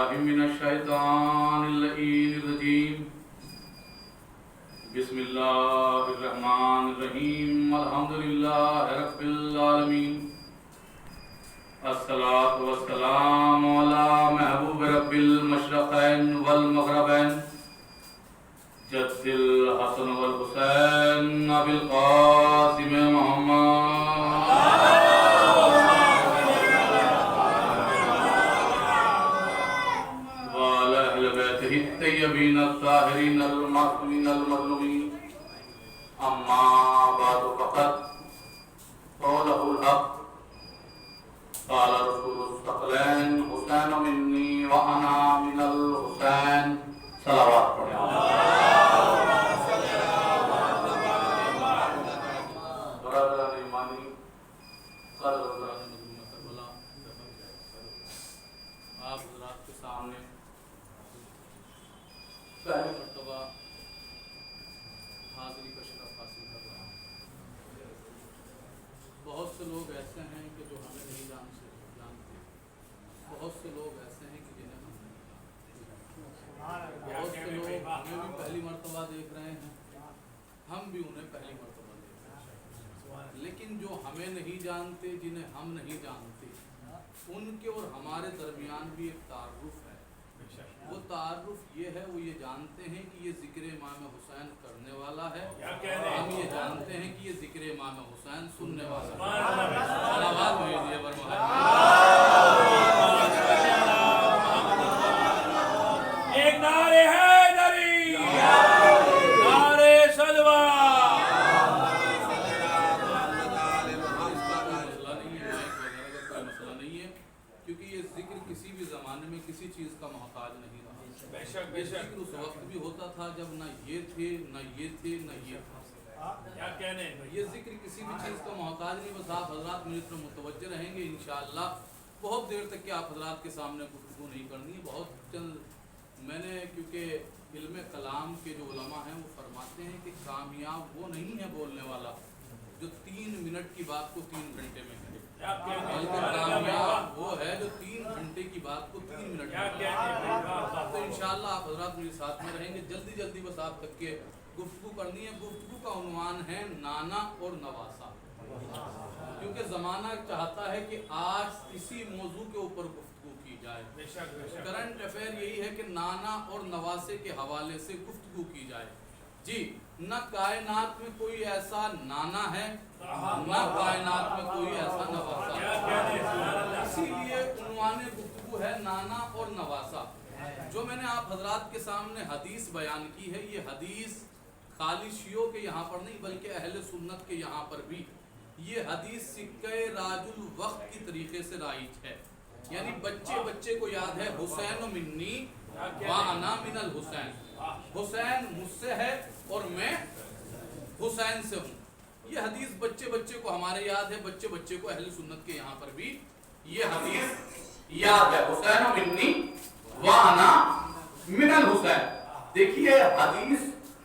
بالله من الشيطان اللعين الرجيم بسم الله الرحمن الرحيم الحمد لله رب العالمين الصلاة والسلام على محبوب رب المشرقين والمغربين جد الحسن والحسين أبي القاسم محمد وعلى أهل بيته الطيبين الطاهرين المعصومين المظلومين أما بعد فقد قوله الحق قال رسول الثقلين حسين مني وأنا من الحسين صلوات آپ حضرات کے سامنے پہلی مرتبہ حاضری کا شرف حاصل کر رہا ہوں۔ بہت سے لوگ ایسے ہیں کہ جو ہمیں نہیں جانتے، بہت سے لوگ ایسے ہیں کہ جنہیں ہم نہیں جانتے، بہت سے لوگ ہمیں بھی پہلی مرتبہ دیکھ رہے ہیں، ہم بھی انہیں پہلی مرتبہ دیکھ رہے ہیں، لیکن جو ہمیں نہیں جانتے، جنہیں ہم نہیں جانتے، ان کے اور ہمارے درمیان بھی ایک تعارف ہے۔ وہ تعارف یہ ہے، وہ یہ جانتے ہیں کہ یہ ذکر امام حسین کرنے والا ہے، ہم یہ جانتے ہیں کہ یہ ذکر امام حسین سننے والا ہے۔ صلوات بھیجیے بر محمد۔ ایک نعرے حیدری، نعرے صلوات۔ کیونکہ یہ ذکر کسی بھی زمانے میں کسی چیز کا محتاج نہیں رہا۔ بے شک بے شک ذکر اس وقت بھی ہوتا تھا جب نہ یہ تھے نہ یہ تھے نہ یہ تھا۔ کیا کہنے یہ ذکر کسی بھی چیز کا محتاج نہیں۔ بس آپ حضرات مجھے اتنا متوجہ رہیں گے انشاءاللہ۔ بہت دیر تک کہ آپ حضرات کے سامنے گفتگو نہیں کرنی ہے، بہت چند میں نے، کیونکہ علم کلام کے جو علماء ہیں وہ فرماتے ہیں کہ کامیاب وہ نہیں ہے بولنے والا جو 3 منٹ کی بات کو 3 گھنٹے میں کرے، بلکہ کامیاب وہ ہے جو 3 گھنٹے کی بات کو 3 منٹ میں کرے۔ تو انشاءاللہ آپ حضرات میرے ساتھ میں رہیں گے۔ جلدی جلدی بس آپ تک کے گفتگو کرنی ہے۔ گفتگو کا عنوان ہے نانا اور نواسا، کیونکہ زمانہ چاہتا ہے کہ آج اسی موضوع کے اوپر گفتگو کی جائے۔ کرنٹ افیئر یہی ہے کہ نانا اور نواسے کے حوالے سے گفتگو کی جائے۔ جی، نہ کائنات میں کوئی ایسا نانا ہے، نہ کائنات میں کوئی ایسا نواسا ہے۔ اسی لیے عنوان گفتگو ہے نانا اور نواسا۔ جو میں نے آپ حضرات کے سامنے حدیث بیان کی ہے، یہ حدیث خالی شیعوں کے یہاں پر نہیں بلکہ اہل سنت کے یہاں پر بھی یہ حدیث سکہ راج الوقت کی طریقے سے رائج ہے۔ یعنی بچے بچے کو یاد ہے حسین منی وانا من الحسین، حسین مجھ سے ہے اور میں حسین سے ہوں۔ یہ حدیث بچے بچے کو ہمارے یاد ہے، بچے بچے کو اہل سنت کے یہاں پر بھی یہ حدیث یاد ہے، حسین منی وانا من الحسین۔ دیکھیے حدیث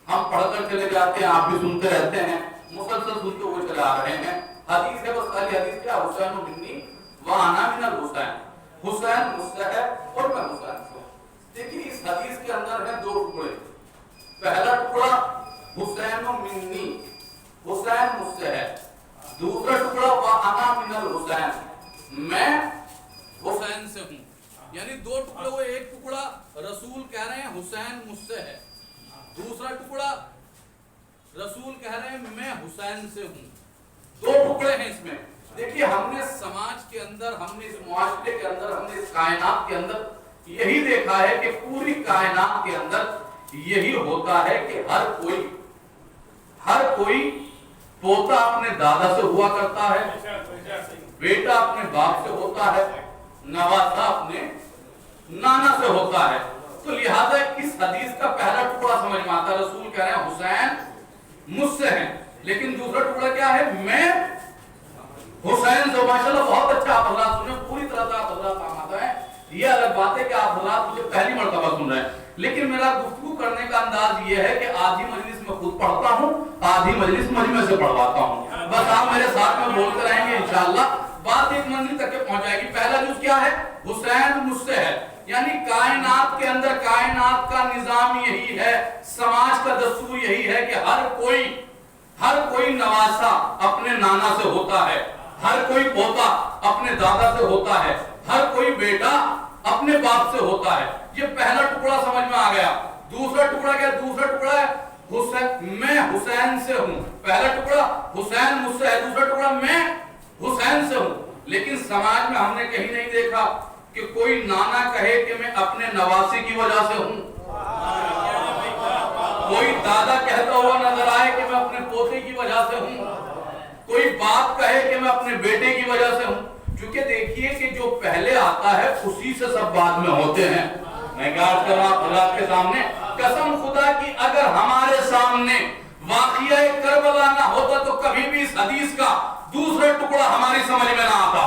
ہم پڑھ کر چلے جاتے ہیں، آپ بھی سنتے رہتے ہیں، مسلسل سنتے ہوئے چلا رہے ہیں۔ حدیث ہے، بس خالی حدیث کیا؟ حسین منی وانا من الحسین، حسین مجھ سے ہے اور میں حسین سے ہوں۔ دیکھیے اس حدیث کے اندر ہیں 2 ٹکڑے۔ پہلا ٹکڑا حسین منی، حسین مجھ سے ہے۔ دوسرا ٹکڑا وانا من الحسین، میں حسین سے ہوں۔ یعنی 2 ٹکڑے ہوئے۔ ایک ٹکڑا رسول کہہ رہے ہیں حسین مجھ سے ہے، دوسرا ٹکڑا رسول کہہ رہے ہیں میں حسین سے ہوں۔ 2 ٹکڑے ہیں اس میں۔ دیکھیے ہم نے سماج کے اندر، ہم نے اس معاشرے کے اندر، ہم نے اس کائنات کے اندر یہی دیکھا ہے کہ پوری کائنات کے اندر یہی ہوتا ہے کہ ہر کوئی پوتا اپنے دادا سے ہوا کرتا ہے، بیٹا اپنے باپ سے ہوتا ہے، نواسا اپنے نانا سے ہوتا ہے۔ تو لہذا اس حدیث کا پہلا ٹکڑا سمجھ میں آتا ہے، رسول کہہ رہے ہیں حسین مجھ سے ہیں، لیکن دوسرا ٹکڑا کیا ہے؟ میں حسین سے۔ ماشاءاللہ بہت اچھا آپ حضرات سنیں، پوری طرح سے آپ حضرات آمادہ ہیں۔ یہ الگ بات ہے کہ آپ حضرات مجھے پہلی مرتبہ سن رہے ہیں، لیکن میرا گفتگو کرنے کا انداز یہ ہے کہ آدھی مجلس میں خود پڑھتا ہوں، آدھی مجلس مجمع سے پڑھواتا ہوں۔ بس آپ میرے ساتھ میں بولتے رہیں گے انشاءاللہ بات ایک منزل تک کے پہنچ جائے گی۔ پہلا جز کیا ہے؟ حسین مجھ سے ہے، یعنی کائنات کے اندر کائنات کا نظام یہی ہے، سماج کا دستور یہی ہے کہ ہر کوئی نواسا اپنے نانا سے ہوتا ہے، ہر کوئی پوتا اپنے دادا سے ہوتا ہے، ہر کوئی بیٹا اپنے باپ سے ہوتا ہے۔ یہ پہلا ٹکڑا سمجھ میں آ گیا۔ دوسرا ٹکڑا کیا؟ دوسرا ٹکڑا ہے میں حسین سے ہوں۔ پہلا ٹکڑا حسین مجھ سے ہے، دوسرا ٹکڑا میں حسین سے ہوں۔ لیکن سماج میں ہم نے کہیں نہیں دیکھا کہ کوئی نانا کہے کہ میں اپنے نواسے کی وجہ سے ہوں، کوئی دادا کہتا ہوا نظر آئے کہ میں اپنے پوتے کی وجہ سے ہوں، کوئی باپ کہے کہ میں اپنے بیٹے کی وجہ سے ہوں۔ کیونکہ دیکھیے کہ جو پہلے آتا ہے اسی سے سب بعد میں ہوتے ہیں۔ میں کیا عرض کر رہا ہوں حضرات کے سامنے، قسم خدا کی اگر ہمارے سامنے واقعہ کربلا نہ ہوتا تو کبھی بھی اس حدیث کا دوسرا ٹکڑا ہماری سمجھ میں نہ آتا،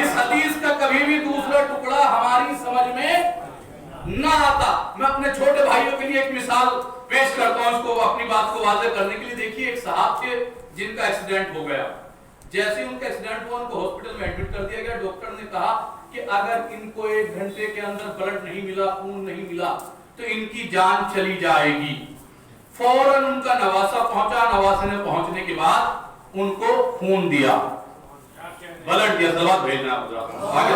اس حدیث کا کبھی بھی دوسرا ٹکڑا ہماری سمجھ میں نہ آتا۔ میں اپنے چھوٹے بھائیوں کے لیے ایک مثال پیش کرتا ہوں، اس کو اپنی بات کو واضح کرنے کے لیے۔ دیکھیے ایک صاحب کے جن کا ایکسیڈنٹ ہو گیا، جیسے ان کا ایکسیڈنٹ ہوا ان کو ہاسپٹل میں ایڈمٹ کر دیا گیا۔ ڈاکٹر نے کہا کہ اگر ان کو 1 گھنٹے کے اندر بلڈ نہیں ملا، خون نہیں ملا تو ان کی جان چلی جائے گی۔ فوراً ان کا نواسا پہنچا، نواسے نے پہنچنے کے بعد ان کو خون دیا، بلڈ دیا۔ سلوات بھیجنا آگے۔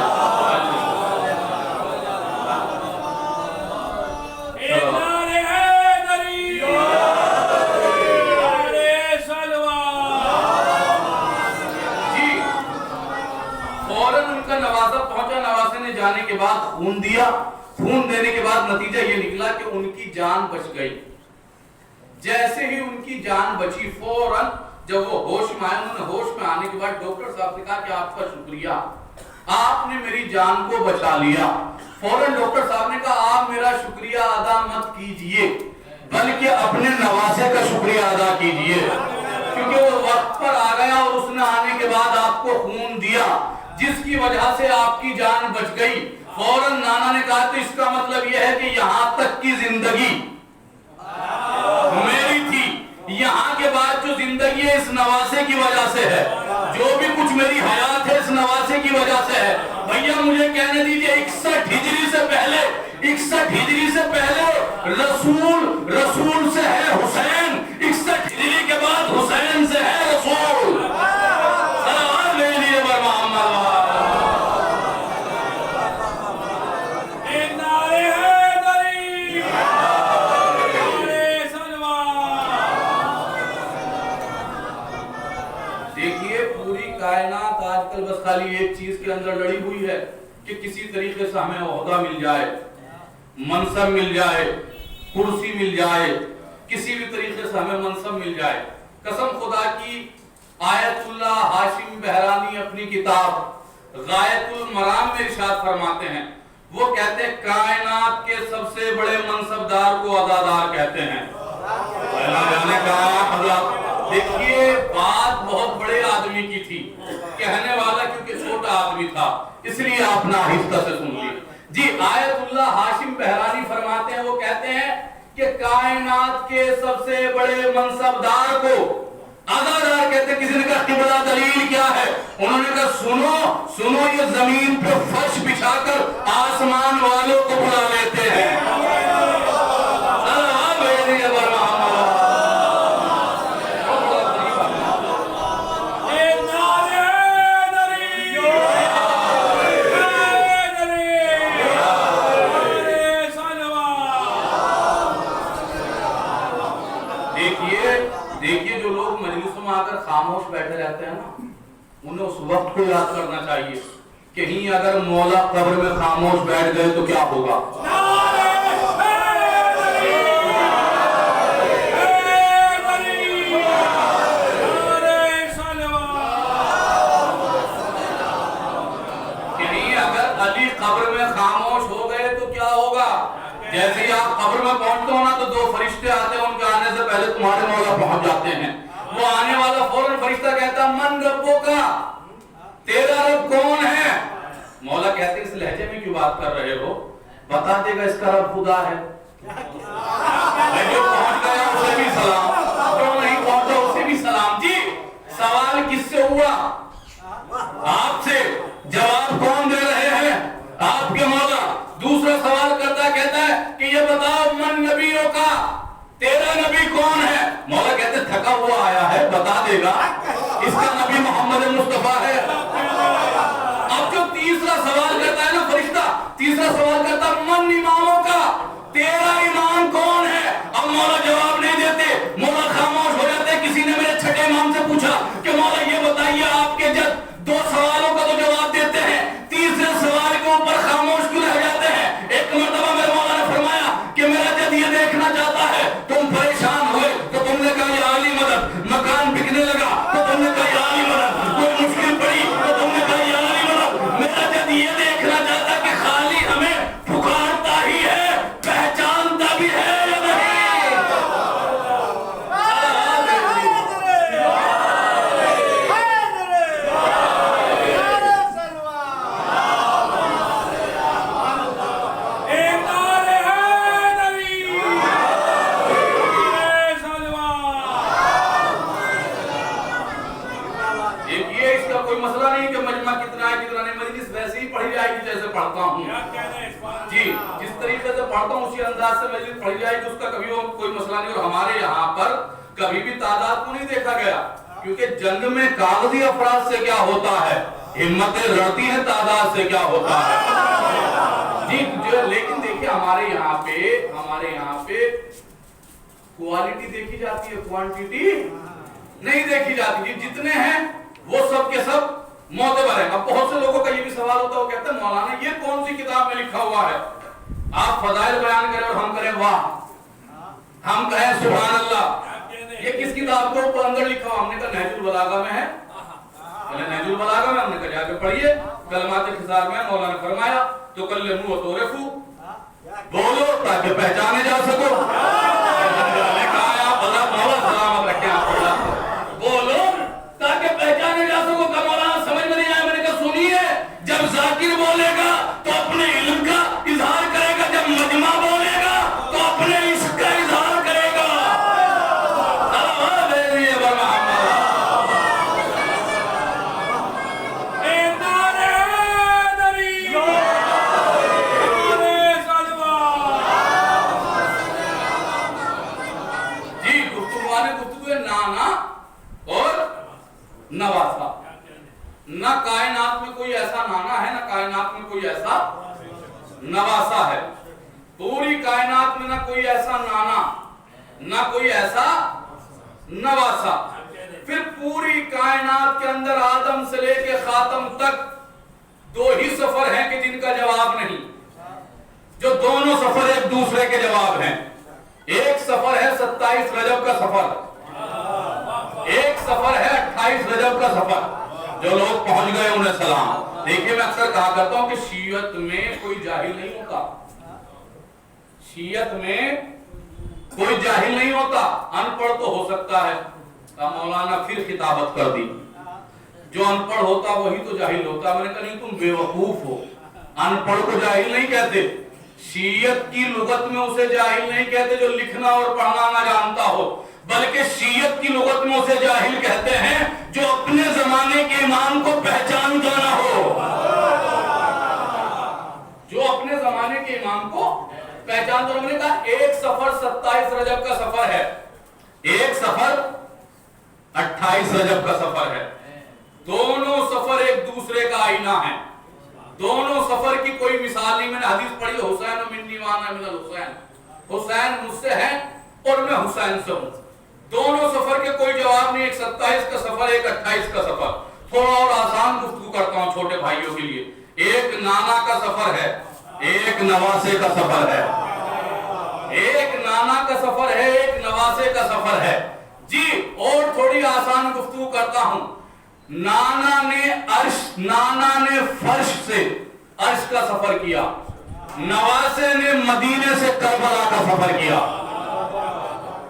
نواسا پہنچا، نواسے نے جانے کے بعد خون دیا، خون دینے کے بعد نتیجہ یہ نکلا کہ ان کی جان بچ گئی۔ جیسے ہی ان کی جان بچی، فوراً جب وہ ہوش میں آئے، انہوں نے ہوش میں آنے کے بعد ڈاکٹر صاحب نے کہا کہ آپ کا شکریہ، آپ نے میری جان کو بچا لیا۔ فوراً ڈاکٹر صاحب نے کہا آپ میرا شکریہ ادا مت کیجئے بلکہ اپنے نواسے کا شکریہ ادا کیجئے، کیونکہ وہ وقت پر آ گیا اور اس نے آنے کے بعد آپ کو خون دیا جس کی وجہ سے آپ کی جان بچ گئی۔ فوراً نانا نے کہا تو اس کا مطلب یہ ہے کہ یہاں تک کی زندگی میری تھی، یہاں کے بعد جو زندگی ہے اس نواسے کی وجہ سے ہے، جو بھی کچھ میری حیات ہے اس نواسے کی وجہ سے ہے۔ بھیا مجھے کہنے دیجئے 61 ہجری سے پہلے رسول سے ہے حسین، 61 ہجری کے بعد حسین سے ہے رسول۔ سلام علیہ محمد۔ کائنات آج کل بس خالی ایک چیز کے اندر لڑی ہوئی ہے کہ کسی طریقے سے ہمیں عہدہ مل جائے، منصب مل جائے، کرسی مل جائے، کسی بھی طریقے سے ہمیں منصب مل جائے۔ قسم خدا کی آیت اللہ ہاشم بہرانی اپنی کتاب غایت المرام میں ارشاد فرماتے ہیں، وہ کہتے ہیں کائنات کے سب سے بڑے منصبدار کو عزادار کہتے ہیں۔ دیکھیے بات بہت بڑے آدمی کی تھی، کہنے والا کیونکہ چھوٹا آدمی تھا اس لیے آپ نے آہستہ سے سن لی۔ جی آیت اللہ ہاشم بہرانی فرماتے ہیں، وہ کہتے ہیں کہ کائنات کے سب سے بڑے منصبدار کو عزادار کہتے ہیں۔ کسی نے کہا قبلہ دلیل کیا ہے؟ انہوں نے کہا سنو یہ زمین پہ فرش بچھا کر آسمان والوں کو بلا لیتے ہیں۔ دیکھیے جو لوگ مجلسوں میں آ کر خاموش بیٹھے رہتے ہیں نا، انہیں اس وقت کو یاد کرنا چاہیے، کہیں اگر مولا قبر میں خاموش بیٹھ گئے تو کیا ہوگا؟ کہیں اگر علی قبر میں خاموش ہو گئے تو کیا ہوگا؟ جیسے ہی آپ قبر میں پہنچتے ہو نا تو 2 فرشتے آتے ہیں، ان کے آنے سے پہلے تمہارے مولا پہنچ جاتے ہیں۔ وہ آنے والا فوراً فرشتہ کہتا من ربو کا، تیرا رب کون ہے؟ مولا کہتے ہیں اس لہجے میں کیوں بات کر رہے ہو؟ بتا دے گا اس کا رب خدا ہے۔ جو پہنچ گیا اسے بھی سلام، جو نہیں پہنچا اسے بھی سلام۔ جی سوال کس سے ہوا؟ آپ سے۔ جواب کون دے رہے ہیں؟ آپ کے مولا۔ تیرا نبی کون ہے؟ مولا کہتے تھکا ہوا آیا ہے بتا دے گا، اس کا نبی محمد مصطفیٰ ہے۔ اب جو تیسرا سوال کرتا ہے نا فرشتہ، تیسرا سوال کرتا ہے من اماموں کا، تیرا امام کون ہے؟ اب مولا جواب نہیں دیتے، مولا خاموش ہو جاتے۔ کسی نے میرے چھٹے امام سے پوچھا کہ مولا یہ بتائیے آپ کے جب 2 سوالوں کا تو جواب دیتے ہیں، تیسرے سوال کے اوپر خاموش کیوں رہ جاتے ہیں؟ ایک مرتبہ میرے مولا نے فرمایا کہ میرا جد یہ دیکھنا چاہتا ہے تم پریشان ہوئے تو تم نے کہا یا علی مدد، مکان بکنے لگا تو تم نے کہا یا علی مدد، کوئی مشکل پڑی تو تم نے کہا یا علی مدد۔ میرا جد یہ دیکھنا چاہتا کہ خالی ہمیں پکارتا ہی ہے، پہچانتا بھی ہے یا نہیں؟ پڑھتا ہوں جی، جس طریقے سے پڑھتا ہوں اسی انداز سے مجلس پڑھی جائے گی، اس کا کبھی کوئی مسئلہ نہیں۔ اور ہمارے یہاں پر کبھی بھی تعداد کو نہیں دیکھا گیا، کیونکہ جنگ میں کاغذی افراد سے کیا ہوتا ہے، ہمتیں لڑتی ہیں، تعداد سے کیا ہوتا ہے جی۔ لیکن دیکھیے ہمارے یہاں پہ کوالٹی دیکھی جاتی ہے، کوانٹیٹی نہیں دیکھی جاتی جی۔ جتنے ہیں وہ سب کے سب معتبر ہے۔ اب بہت سے لوگوں کا یہ بھی سوال ہوتا ہے، وہ کہتے ہیں مولانا یہ کون سی کتاب میں لکھا ہوا ہے، آپ فضائل بیان کریں اور ہم کریں واہ، ہم کہیں سبحان اللہ، یہ کس کتاب کے اوپر اندر لکھا ہوا؟ ہم نے کہا نہج البلاغہ میں ہے۔ نہج البلاغہ میں، ہم نے کہا جا کے پڑھیے، کلمات خضار میں مولا نے فرمایا تو کلموا وتعرفوا، بولو تاکہ پہچانے جا سکو۔ نے کہا مولا سلامت رکھے آپ کو، بولو تاکہ پہچانے جا سکو۔ کہ مولانا سمجھ میں نہیں آیا؟ میں نے کہا سنیے، جب ذاکر بولے گا تو اپنے علم کا اظہار کرے گا، جب مجمع بولے گا تو اپنے عشق کا اظہار کرے گا۔ جی گفتگو نانا اور نواسا، نہ کائنات میں کوئی ایسا نانا ہے، نہ کائنات میں کوئی ایسا نواسا ہے۔ پوری کائنات میں نہ کوئی ایسا نانا، نہ کوئی ایسا نواسا۔ پھر پوری کائنات کے اندر آدم سے لے کے خاتم تک 2 ہی سفر ہیں کہ جن کا جواب نہیں، جو دونوں سفر ایک دوسرے کے جواب ہیں۔ ایک سفر ہے 27 رجب کا سفر، ایک سفر ہے 28 رجب کا سفر۔ جو لوگ پہنچ گئے انہیں سلام۔ دیکھیں میں اکثر کہا کرتا ہوں کہ شیعت میں کوئی جاہل نہیں ہوتا، شیعت میں کوئی جاہل نہیں ہوتا، ان پڑھ تو ہو سکتا ہے۔ مولانا پھر خطابت کر دی، جو ان پڑھ ہوتا وہی تو جاہل ہوتا۔ میں نے کہا نہیں تم بے وقوف ہو، ان پڑھ کو جاہل نہیں کہتے، شیعت کی لغت میں اسے جاہل نہیں کہتے جو لکھنا اور پڑھنا نہ جانتا ہو، بلکہ شیعت کی لغت میں اسے جاہل کہتے ہیں جو اپنے زمانے کے امام کو پہچانتا نہ ہو، جو اپنے زمانے کے امام کو پہچانتا نہ ہو۔ میں نے کہا ایک سفر 27 رجب کا سفر ہے، ایک سفر 28 رجب کا سفر ہے، دونوں سفر ایک دوسرے کا آئینہ ہے، دونوں سفر کی کوئی مثال نہیں۔ میں نے حدیث پڑھی حسین منی وانا من الحسین، حسین مجھ سے ہے اور میں حسین سے ہوں۔ دونوں سفر کے کوئی جواب نہیں، ایک 27 کا سفر، ایک 28 کا سفر۔ تھوڑا اور آسان گفتگو کرتا ہوں چھوٹے بھائیوں کے لیے۔ ایک نانا کا سفر ہے، ایک نواسے کا سفر ہے، ایک نانا کا سفر ہے، ایک نواسے کا سفر ہے جی۔ اور تھوڑی آسان گفتگو کرتا ہوں۔ نانا نے فرش سے عرش کا سفر کیا، نواسے نے مدینے سے کربلا کا سفر کیا۔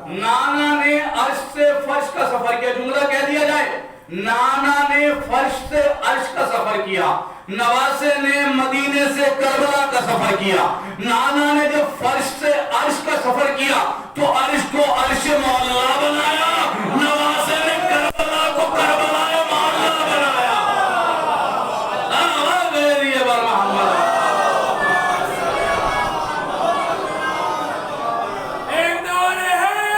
نانا نے عرش سے فرش کا سفر کیا، جملہ کہہ دیا جائے، نانا نے فرش سے عرش کا سفر کیا، نواسے نے مدینے سے کربلا کا سفر کیا۔ نانا نے جب فرش سے عرش کا سفر کیا تو عرش کو عرش مولا بنایا، نواسے نے کربلا کو کربلا مولا بنایا۔ ایک نعرہ ہے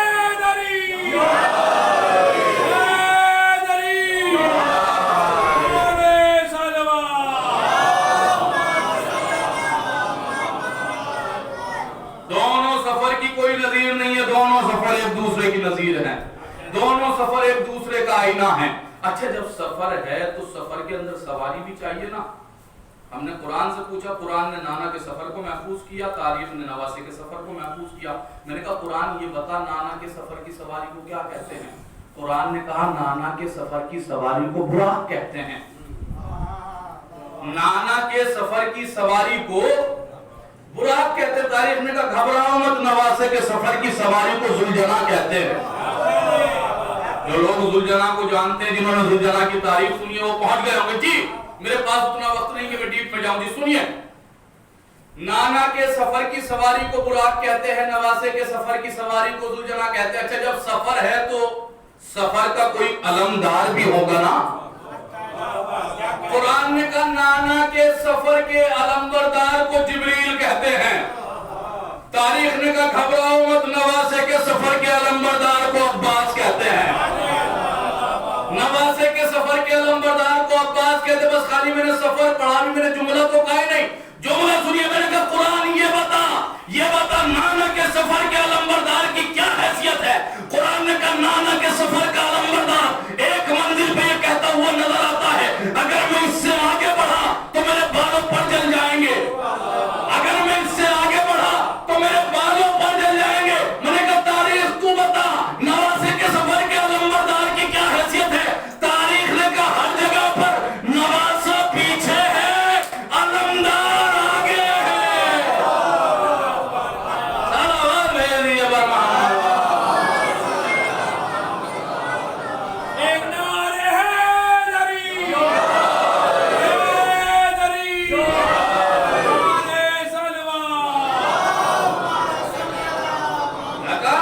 آئینہ ہیں. اچھا جب سفر ہے تو سفر کے اندر سواری بھی چاہیے نا. ہم نے قرآن سے پوچھا، قرآن نے نانا کے سفر کو محفوظ کیا، تاریخ نے نواسے کے سفر کو محفوظ کیا. میں نے کہا قرآن یہ بتا نانا کے سفر کی سواری کو کیا کہتے ہیں؟ قرآن نے کہا نانا کے سفر کی سواری کو براق کہتے ہیں. نانا کے سفر کی سواری کو براق کہتے ہیں. تاریخ نے کہا گھبراؤ مت، نواسے کے سفر کی سواری کو ذوالجنا کہتے ہیں. جو لوگ ذوالجنا کو جانتے ہیں، جنہوں نے ذوالجنا کی تعریف سنی ہے، وہ پہنچ گئے ہوں گے. جی میرے پاس اتنا وقت نہیں کہ میں ڈیپ میں جاؤں. جی سنیے، نانا کے سفر کی سواری کو براق کہتے ہیں، نواسے کے سفر کی سواری کو ذوالجنا کہتے ہیں. اچھا جب سفر ہے تو سفر کا کوئی علمدار بھی ہوگا نا. قرآن نے کہا نانا کے سفر کے علمبردار کو جبریل کہتے ہیں. تاریخ نے کہا گھبراؤ مت، نواسے کے سفر کے علمبردار کو عباس کہتے ہیں. نواسے کے سفر کے علمبردار کو عباس کہتے ہیں. بس خالی میں نے سفر پڑھا بھی، میں نے جملہ تو کہا ہی نہیں. جملہ سنیے، میں نے کہا قرآن یہ بتا نانا کے سفر کے علمبردار کی کیا حیثیت ہے. قرآن نے کہا نانا کے سفر کا علمبردار ایک منزل پہ یہ کہتا ہوا نظر آتا ہے، اگر میں اس سے آگے بڑھا تو میرے بالوں پر جل جائیں گے، اگر میں اس سے آگے بڑھا تو میرے بالوں پر جل جائیں گے. میں نے کہا تاریخ تو بتا نواسے کے سفر کے علمبردار کی کیا حیثیت ہے. تاریخ نے کہا ہر جگہ پر نواسا پیچھے ہے، علمدار آگے ہے. صلوات میری برمان. ایک نعرے حیدری، حیدری، نعرے سلوان. لگا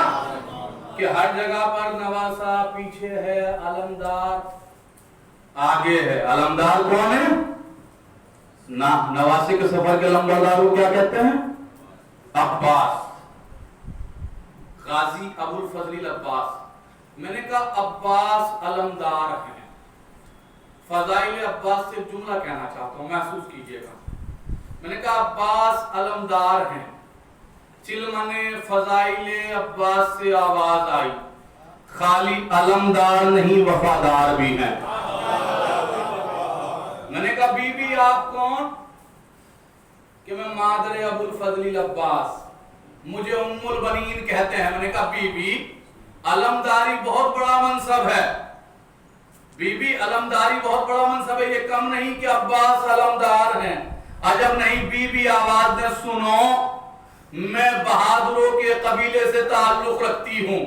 کہ ہر جگہ پر نواسا پیچھے ہے، علمدار آگے ہے. علمدار کون ہے؟ نواسے کے سفر کے علمبردار کو کیا کہتے ہیں؟ عباس، غازی ابو الفضل عباس. میں نے کہا عباس علمدار ہیں. فضائل عباس سے جملہ کہنا چاہتا ہوں، محسوس کیجئے گا. میں نے کہا عباس علمدار ہیں. چلمن فضائل عباس سے آواز آئی، خالی علمدار نہیں وفادار بھی ہیں. میں نے کہا بی بی آپ کون؟ کہ میں مادر ابو الفضل عباس، مجھے ام البنین کہتے ہیں. میں نے کہا بی بی علمداری بہت بڑا منصب ہے، بی بی علمداری بہت بڑا منصب ہے، یہ کم نہیں کہ عباس علمدار ہیں. عجب نہیں، بی بی آواز نے سنو، میں بہادروں کے قبیلے سے تعلق رکھتی ہوں.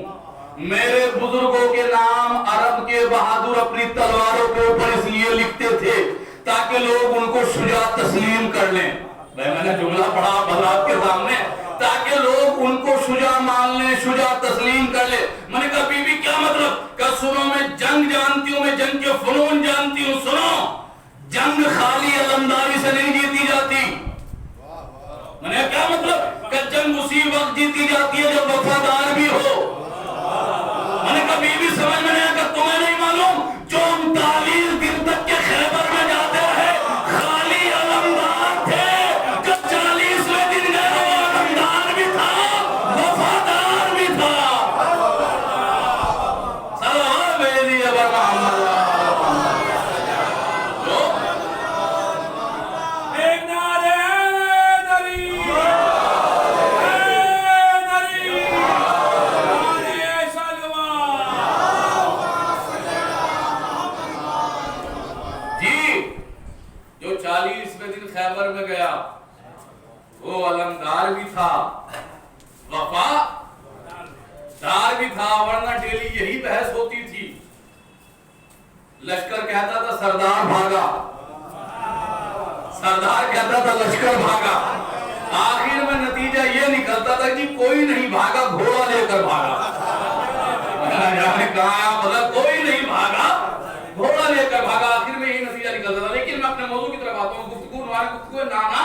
میرے بزرگوں کے نام عرب کے بہادر اپنی تلواروں کے اوپر اس لیے لکھتے تھے تاکہ لوگ ان کو شجاع تسلیم کر لیں. میں نے جملہ پڑھا حضرات کے سامنے، تاکہ لوگ ان کو شجاع مان لیں، شجاع تسلیم کر لیں. میں نے کہا بی بی کیا مطلب؟ کہ سنو میں جنگ جانتی ہوں، میں جنگ کے فنون جانتی ہوں. سنو، جنگ خالی علمداری سے نہیں جیتی جاتی. میں نے کیا مطلب؟ کہ جنگ اسی وقت جیتی جاتی ہے جب وفادار بھی ہو. میں نے کہا بی بی سمجھ میں نہیں آیا. کہ تمہیں نہیں معلوم جو 39 دن تک کے خیبر میں جاتے رہے خالی علمدار تھے، جو 40ویں دن گئے وہ علمدار بھی تھا، وفادار بھی تھا. صلوات میری برمان. ایک نعرے حیدری، حیدری، نعرے سلوان. جی جو 40ویں دن خیبر میں گیا وہ علمدار بھی تھا، وفادار بھی تھا. ورنہ ڈیلی یہی بحث ہوتی تھی. لشکر کہتا تھا سردار بھاگا، سردار کہتا تھا لشکر بھاگا. آخر میں نتیجہ یہ نکلتا تھا کہ کوئی نہیں بھاگا، گھوڑا لے کر بھاگا. کہا مطلب کوئی نہیں بھاگا، گھوڑا لے کر بھاگا. آخر میں یہی نتیجہ نکلتا تھا. لیکن میں اپنے موضوع کی طرف آتا ہوں. گفتگو نانا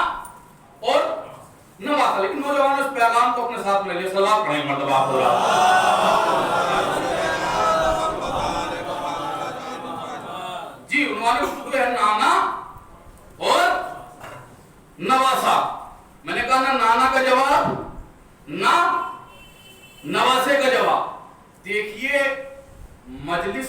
اور نواسا. لیکن نوجوانوں نے اس پیغام کو اپنے ساتھ لے لیا. صلوات پڑھیں مرتبہ جی. عنوان گفتگو ہے نانا اور نواسا. میں نے کہا نہ نانا کا جواب نہ نواسے کا جواب. دیکھیے مجلس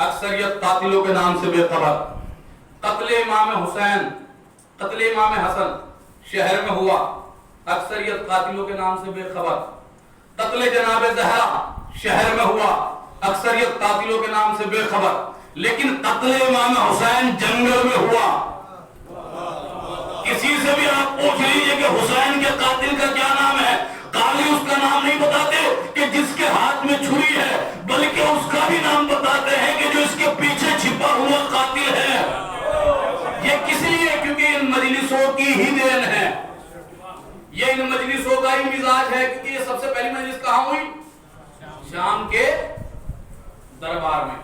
اکثریت قاتلوں کے نام سے بے خبر. قتل امام حسین، قتل امام حسن شہر میں ہوا، اکثریت قاتلوں کے نام سے بے خبر. قتل جناب زہرا شہر میں ہوا، اکثریت قاتلوں کے نام سے بے خبر. لیکن قتل امام حسین جنگل میں ہوا. کسی سے بھی آپ پوچھ لیجئے کہ حسین کے قاتل کا کیا نام ہے، قاضی اس کا نام نہیں بتاتے کہ جس کے ہاتھ میں چھری ہے، بلکہ اس کا بھی نام بتاتے ہیں کہ جو اس کے پیچھے چھپا ہوا قاتل ہے. یہ کس لیے؟ کیونکہ ان مجلسوں کی ہی دین ہے، یہ ان مجلسوں کا ہی مزاج ہے. کیونکہ یہ سب سے پہلی مجلس کہاں ہوئی؟ شام کے دربار میں.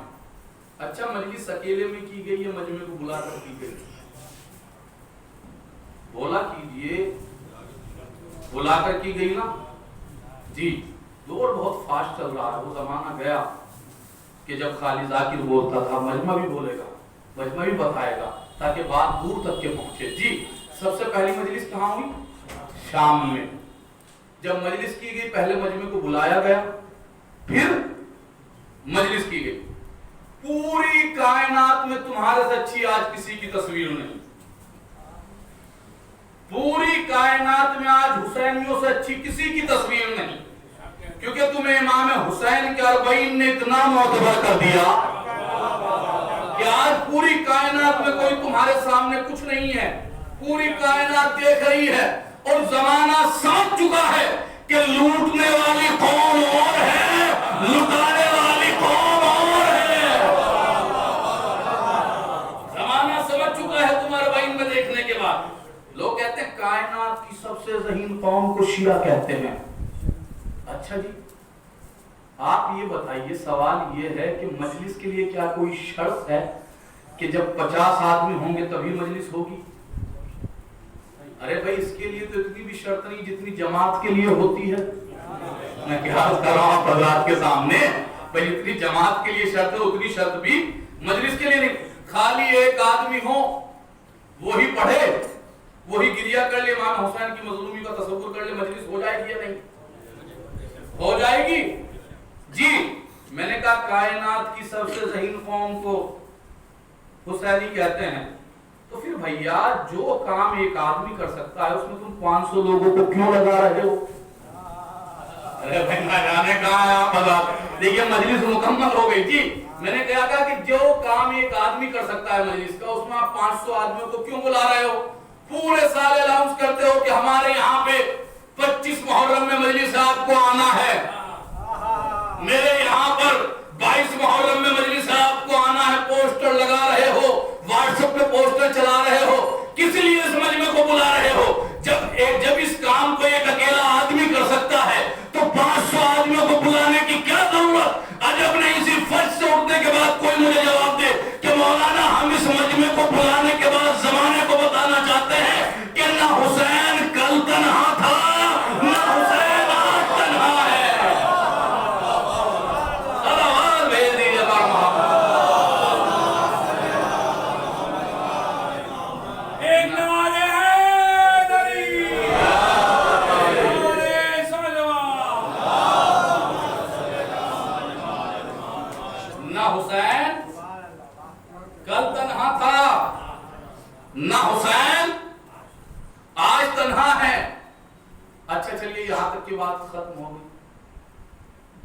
اچھا مجلس اکیلے میں کی گئی ہے، مجمع کو بلا کر کی گئی؟ بولا کیجئے، بلا کر کی گئی نا جی. دور بہت فاسٹ چل رہا ہے. وہ زمانہ گیا کہ جب خالی ذاکر بولتا تھا، مجمع بھی بولے گا، مجمع بھی بتائے گا تاکہ بات دور تک کے پہنچے. جی سب سے پہلی مجلس کہاں ہوئی؟ شام میں. جب مجلس کی گئی پہلے مجمع کو بلایا گیا، پھر مجلس کی گئی. پوری کائنات میں تمہارے سے اچھی آج کسی کی تصویر نہیں. پوری کائنات میں آج حسینیوں سے اچھی کسی کی تصویر نہیں، کیونکہ تمہیں امام حسین کے 40 نے اتنا معتبر کر دیا کہ آج پوری کائنات میں کوئی تمہارے سامنے کچھ نہیں ہے. پوری کائنات دیکھ رہی ہے اور زمانہ سمجھ چکا ہے کہ لوٹنے والی قوم اور ہے، لٹانے والی قوم اور ہے. زمانہ سمجھ چکا ہے تمہارے بہن میں دیکھنے کے بعد. لوگ کہتے ہیں کائنات کی سب سے ذہین قوم کو شیعہ کہتے ہیں. اچھا جی آپ یہ بتائیے، سوال یہ ہے کہ مجلس کے لیے کیا کوئی شرط ہے کہ جب 50 آدمی ہوں گے تبھی مجلس ہوگی؟ ارے بھائی اس کے لیے تو اتنی بھی شرط نہیں جتنی جماعت کے لیے ہوتی ہے. میں کیا عرض کر رہا ہوں حضرات کے سامنے، بھائی اتنی جماعت کے لیے شرط ہے اتنی شرط بھی مجلس کے لیے نہیں. خالی ایک آدمی ہو وہی پڑھے، وہی گریا کر لے، امام حسین کی مظلومی کا تصور کر لے، مجلس ہو جائے گی یا نہیں؟ ہو جائے گی. جی میں نے کہا کائنات کی سب سے ذہین قوم کو حسینی کہتے ہیں. تو پھر بھیا جو کام ایک آدمی کر سکتا ہے اس میں تم 500 لوگوں کو کیوں لگا رہے ہو؟ ارے بھائی نہ جانے کہاں ہے آپ حضرات. دیکھیے مجلس مکمل ہو گئی. جی میں نے کہا کہ جو کام ایک آدمی کر سکتا ہے مجلس کا، اس میں آپ 500 آدمیوں کو کیوں بلا رہے ہو؟ پورے سال الاؤنس کرتے ہو کہ ہمارے یہاں پہ 25 محرم میں مجلس ہے، آپ کو آنا ہے. میرے یہاں پر 22 محرم میں مجلس ہے، آپ کو آنا ہے. پوسٹر لگا رہے ہو، واٹس ایپ پہ پوسٹر چلا رہے ہو، کس لیے اس مجمع کو بلا رہے ہو؟ جب اس کام کو ایک اکیلا آدمی کر سکتا ہے تو 500 آدمیوں کو بلانے کی کیا ضرورت؟ عجب نہیں اسی فرش سے اٹھنے کے بعد کوئی مجھے جواب دے کہ مولانا ہم اس مجمع کو بلانے کے بعد زمانے کو بتانا چاہتے ہیں کہ نہ حسین کل تنہا تھا، نہ حسین آج تنہا ہے. صلوات بھیج دیجیے بار محمد. ایک نعرہ حیدری، نعرہ سلوان. نہ حسین کل تنہا تھا، نہ حسین آج تنہا ہے. اچھا چلیے یہاں تک کی بات ختم ہو گئی.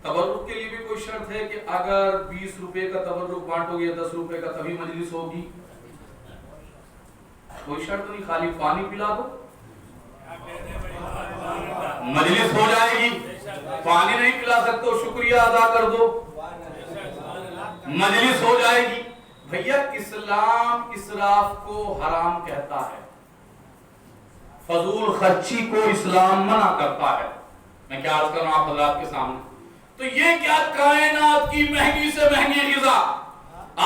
تبرک کے لیے بھی کوئی شرط ہے کہ اگر 20 روپے کا تبرک بانٹو گے 10 روپے کا تبھی مجلس ہوگی؟ کوئی شرط نہیں، خالی پانی پلا دو مجلس ہو جائے گی. پانی نہیں پلا سکتے ہو شکریہ ادا کر دو مجلس ہو جائے گی. بھیا اسلام اسراف کو حرام کہتا ہے، فضول خرچی کو اسلام منع کرتا ہے. میں کیا عرض کر رہا ہوں آپ حضرات کے سامنے. تو یہ کیا کائنات کی مہنگی سے مہنگی غذا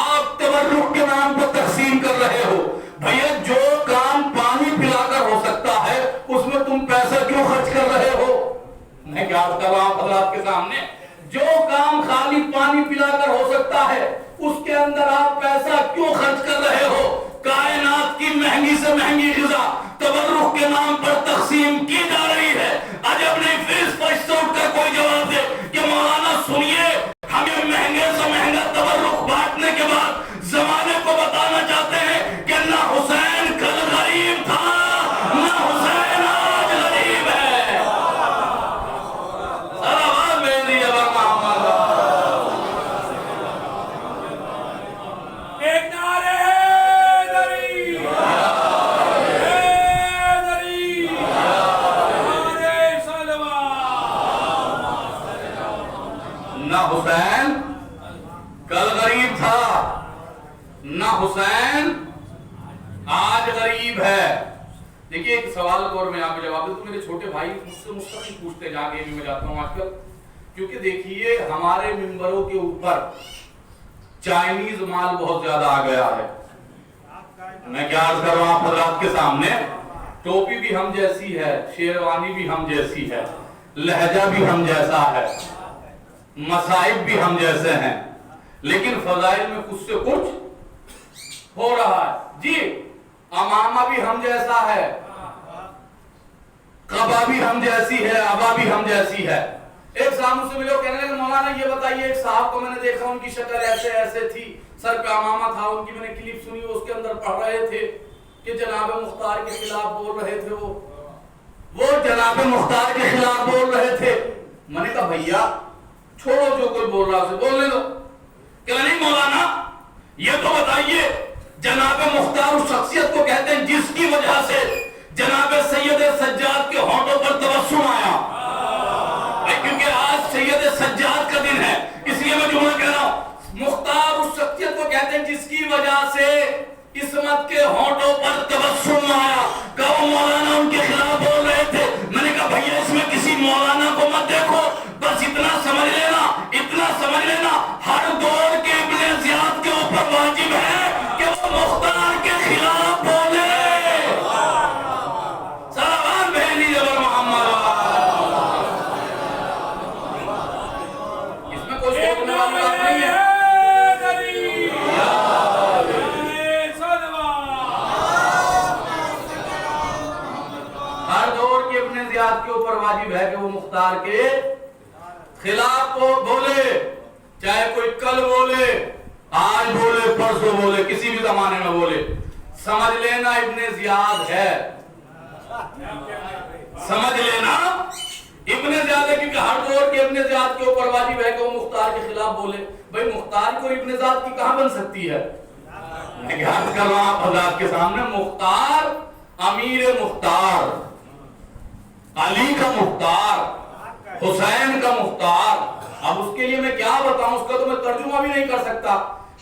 آپ تبرک کے نام پر تقسیم کر رہے ہو؟ بھیا جو کام پانی پلا کر ہو سکتا ہے اس میں تم پیسہ کیوں خرچ کر رہے ہو؟ میں کیا عرض کر رہا ہوں حضرات کے سامنے، جو کام خالی پانی پلا کر ہو سکتا ہے اس کے اندر آپ پیسہ کیوں خرچ کر رہے ہو؟ کائنات کی مہنگی سے مہنگی غذا تبرک کے نام پر تقسیم کی جا رہی ہے. عجب نہیں پھر اس فرش سے اٹھ کر کوئی جواب دے کہ مولانا سنیے، ہمیں مہنگے سے مہنگا تبرک بانٹنے کے حسین کل غریب تھا، نہ حسین آج غریب ہے۔ دیکھیے ایک سوال کو اور میں آپ کو جواب دوں، میرے چھوٹے بھائی مجھ سے مستقل پوچھتے جا کے بھی میں جاتا ہوں آج کل، کیونکہ دیکھیے ہمارے ممبروں کے اوپر چائنیز مال بہت زیادہ آ گیا ہے۔ میں کیا عرض کر رہا ہوں آپ حضرات کے سامنے، ٹوپی بھی ہم جیسی ہے، شیروانی بھی ہم جیسی ہے، لہجہ بھی ہم جیسا ہے، مصائب بھی ہم جیسے ہیں، لیکن فضائل میں کچھ سے کچھ ہو رہا ہے۔ جی امامہ بھی ہم جیسا ہے، قبا بھی ہم جیسی ہے، ابا بھی ہم جیسی ہے۔ ایک صاحب مجھ سے ملے کہنے لگے مولانا یہ بتائیے، ایک صاحب کو میں نے دیکھا ان کی شکل ایسے ایسے تھی، سر پہ امامہ تھا، ان کی میں نے کلپ سنی، اس کے اندر پڑھ رہے تھے کہ جناب مختار کے خلاف بول رہے تھے، وہ جناب مختار کے خلاف بول رہے تھے۔ میں نے کہا بھیا چھوڑو جو کوئی بول رہا اسے بولنے دو۔ کہ نہیں مولانا یہ تو بتائیے جناب مختار اس شخصیت کو کہتے ہیں جس کی وجہ سے جناب سید سجاد کے ہونٹوں پر تبسم آیا، کیونکہ آج سید سجاد کا دن ہے، اس لیے میں جملہ کہہ رہا ہوں، مختار اس شخصیت کو کہتے ہیں جس کی وجہ سے عصمت کے ہونٹوں پر تبسم آیا۔ کہ وہ مولانا ان کے خلاف بول رہے تھے۔ میں نے کہا بھیا اس میں کسی مولانا کو مت دیکھو، بس اتنا سمجھ لینا ہر دور کے ابن زیاد کے اوپر واجب ہے کہ وہ مختار کے خلاف بولے۔ سلام بھیجی جبر محمد، اس میں کوئی سوچنے والی بات نہیں ہے۔ ہر دور کے ابن زیاد کے اوپر واجب ہے کہ وہ مختار کے خلاف بولے، چاہے کوئی کل بولے، آج بولے، پرسوں بولے، کسی بھی زمانے میں بولے۔ سمجھ لینا ابن زیاد ہے، سمجھ لینا ابن زیاد ہے، کیونکہ ہر دور کے ابن زیاد کے اوپر واجب ہے کہ وہ مختار کے خلاف بولے۔ بھئی مختار کو ابن زیاد کی کہاں بن سکتی ہے؟ میں یاد کر رہا ہوں آپ حضرات کے سامنے، مختار امیر مختار، علی کا مختار، حسین کا مختار۔ اب اس کے لیے میں کیا بتاؤں، اس کا تو میں ترجمہ بھی نہیں کر سکتا،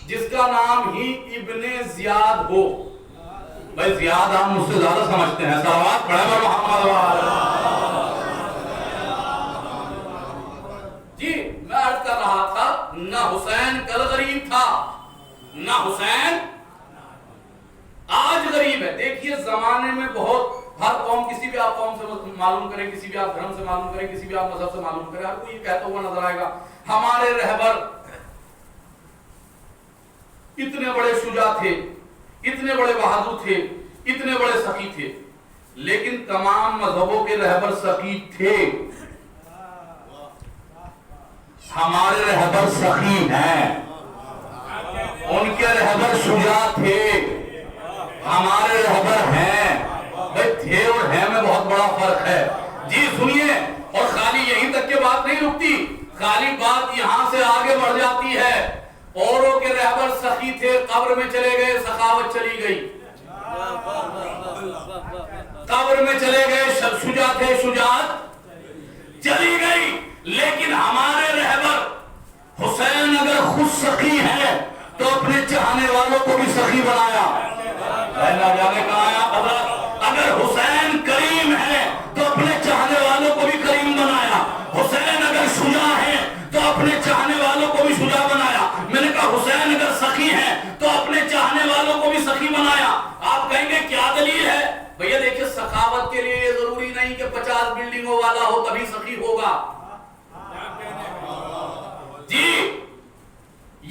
جس کا نام ہی ابن زیاد ہو۔ بھائی زیاد ہم مجھ سے زیادہ سمجھتے ہیں، صلوات پڑھیں بر محمد وآلہ۔ جی میں عرض کر رہا تھا، نہ حسین کل غریب تھا، نہ حسین آج غریب ہے۔ دیکھیے زمانے میں بہت، ہر قوم، کسی بھی آپ قوم سے معلوم کریں، کسی بھی آپ دھرم سے معلوم کریں، کسی بھی آپ مذہب سے معلوم کریں، ہر کوئی یہ کہتا ہوا نظر آئے گا ہمارے رہبر اتنے بڑے شجاع تھے، اتنے بڑے بہادر تھے، اتنے بڑے سخی تھے، لیکن تمام مذہبوں کے رہبر سخی تھے، ہمارے رہبر سخی ہیں، ان کے رہبر شجاع تھے، ہمارے رہبر ہیں۔ بھئی تھے اور ہیں میں بہت بڑا فرق ہے۔ جی سنیے، اور خالی یہیں تک کے بات نہیں رکتی، خالی بات یہاں سے آگے بڑھ جاتی ہے۔ اوروں کے رہبر سخی تھے، قبر میں چلے گئے، سخاوت چلی گئی، قبر میں چلے گئے، شجاع تھے، شجاعت چلی گئی۔ لیکن ہمارے رہبر حسین اگر خود سخی ہے تو اپنے چاہنے والوں کو بھی سخی بنایا۔ نہ جانے کہاں آیا حضرت، اگر حسین کریم ہے تو اپنے چاہنے والوں کو بھی کریم بنایا، حسین اگر شجاع ہے تو اپنے چاہنے والوں کو بھی شجاع بنایا۔ میں نے کہا حسین اگر سخی ہے تو اپنے چاہنے والوں کو بھی سخی بنایا۔ آپ کہیں گے کیا دلیل ہے؟ بھئیہ دیکھیں سخاوت کے لیے یہ ضروری نہیں کہ 50 بلڈنگوں والا ہو تبھی سخی ہوگا۔ جی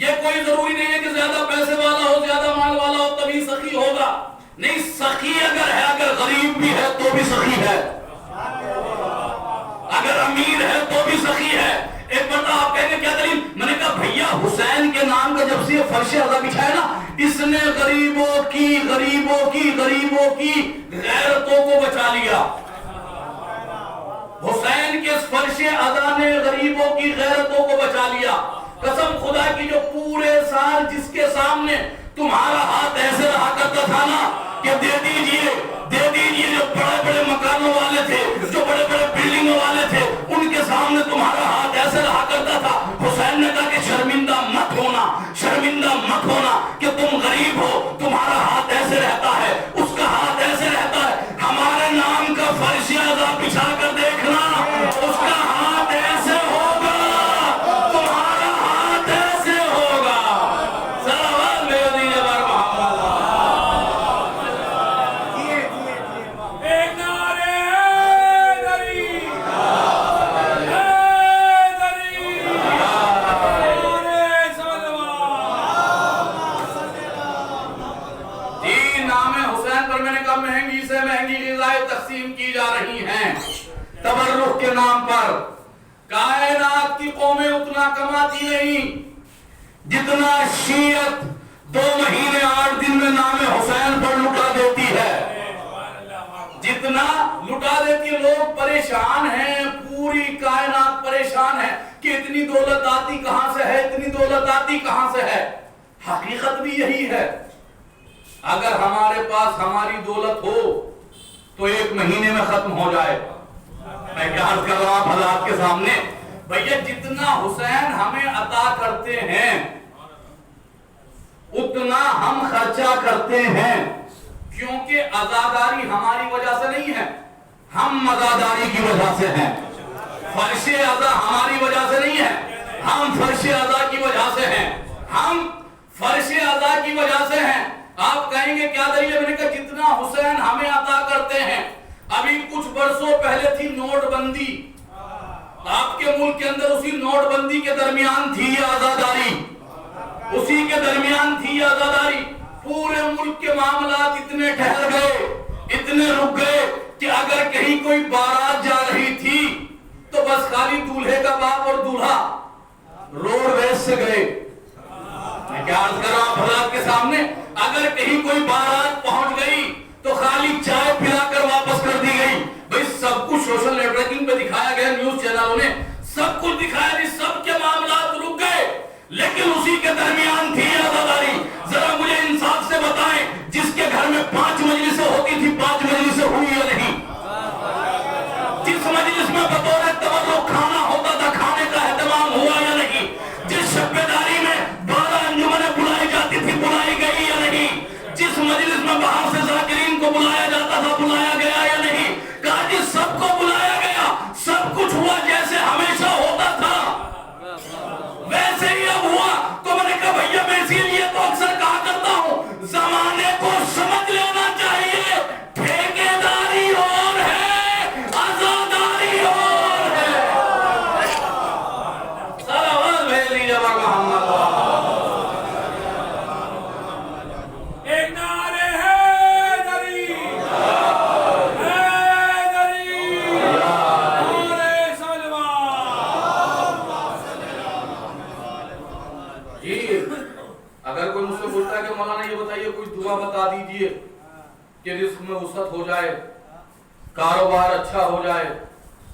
یہ کوئی ضروری نہیں ہے کہ زیادہ پیسے والا ہو، زیادہ مال والا ہو تبھی سخی ہوگا۔ نہیں، سخی اگر ہے، اگر غریب بھی ہے تو بھی سخی ہے، اگر امیر ہے تو بھی سخی ہے۔ ایک بندہ آپ کہیں گے کیا دلیل؟ میں نے کہا بھیا حسین کے نام کا جب سے یہ فرش عزا بچھایا نا، اس نے غریبوں کی غیرتوں کو بچا لیا۔ حسین کے اس فرش عزا نے غریبوں کی غیرتوں کو بچا لیا۔ قسم خدا کی، جو پورے سال جس کے سامنے تمہارا ہاتھ ایسے رہا کرتا تھا نا کہ دے دیجئے، جو بڑے بڑے مکانوں والے تھے، جو بڑے بڑے بلڈنگوں والے تھے، ان کے سامنے تمہارا ہاتھ ایسے رہا کرتا تھا، حسین نے کہا فرش عذاب بچھا کر دیکھنا، اس کا ہاتھ ایسے ہوگا، تمہارا ہاتھ ایسے ہوگا. صلوات بھیج دیجیے بار محمد. ایک نعرے حیدری، حیدری، نعرے صلوات. جی نام حسین پر میں نے کہا مہنگی سے مہنگی غذائیں تقسیم کی جا رہی ہیں تبرک کے نام پر. کائنات کی قومیں اتنا کماتی نہیں جتنا شیعت 2 مہینے 8 دن میں نام حسین پر لٹا دیتی ہے. جتنا لٹا دیتی ہے. لوگ پریشان ہیں، پوری کائنات پریشان ہے کہ اتنی دولت آتی کہاں سے ہے، اتنی دولت آتی کہاں سے ہے. حقیقت بھی یہی ہے. اگر ہمارے پاس ہماری دولت ہو تو 1 مہینے میں ختم ہو جائے. میں کیا عرض کر رہا ہوں حضرات کے سامنے، بھیا جتنا حسین ہمیں عطا کرتے ہیں اتنا ہم خرچہ کرتے ہیں، کیونکہ عزاداری ہماری وجہ سے نہیں ہے، ہم عزاداری کی وجہ سے ہیں. فرش عزا ہماری وجہ سے نہیں ہے، ہم فرش عزا کی وجہ سے ہیں، ہم فرش عزا کی وجہ سے ہیں. آپ کہیں گے کیا دلیل ہے؟ میں نے کہا جتنا حسین ہمیں عطا کرتے ہیں. ابھی کچھ برسوں پہلے تھی نوٹ بندی، آپ کے ملک کے اندر اسی نوٹ بندی کے درمیان تھی یہ عزاداری، اسی کے درمیان تھی یہ عزاداری. پورے ملک کے معاملات اتنے ٹھہر گئے، اتنے رک گئے کہ اگر کہیں کوئی بارات جا رہی تھی تو بس خالی دولہے کا باپ اور دولہا روڈ ویز سے گئے. میں کیا عرض کر رہا ہوں حضرات کے سامنے، اگر کہیں کوئی بارات پہنچ گئی تو خالی چائے پلا کر واپس کر دی گئی. بھئی سب کچھ سوشل نیٹ ورکنگ پہ دکھایا گیا، نیوز چینلوں نے سب کچھ دکھایا کہ سب کے معاملات رک گئے، لیکن اسی کے درمیان تھی عزاداری. ذرا مجھے انصاف سے بتائیں، جس کے گھر میں 5 مجلسیں ہوتی تھی 5 مجلسیں ہوئی یا نہیں؟ جس مجلس میں بطور تبرک کھانا ہوتا تھا کھانے کا اہتمام ہوا یا نہیں؟ جس شبیداری میں 12 انجمنیں بلائی جاتی تھی بلائی گئی یا نہیں؟ جس مجلس میں باہر سے ذاکرین کو بلایا جاتا تھا بلایا گیا یا نہیں؟ کہا جی سب کو بلایا گیا، سب کچھ ہوا جیسے ہمیشہ ہوتا تھا ویسے ہی اب ہوا. تو میں نے کہا بھیا میں اسی لیے تو اکثر کہا کرتا ہوں زمانے کو سمجھ لینا چاہیے، ٹھیکیداری اور ہے، عزاداری اور ہے. صلوات بھیج لیجیے محمد. ایک نعرے حیدری، حیدری، نعرے صلوات. جی اگر کوئی مجھ سے پوچھتا ہے کہ مولانا یہ بتائیے کوئی دعا بتا دیجئے کہ رزق میں وسعت ہو جائے، کاروبار اچھا ہو جائے،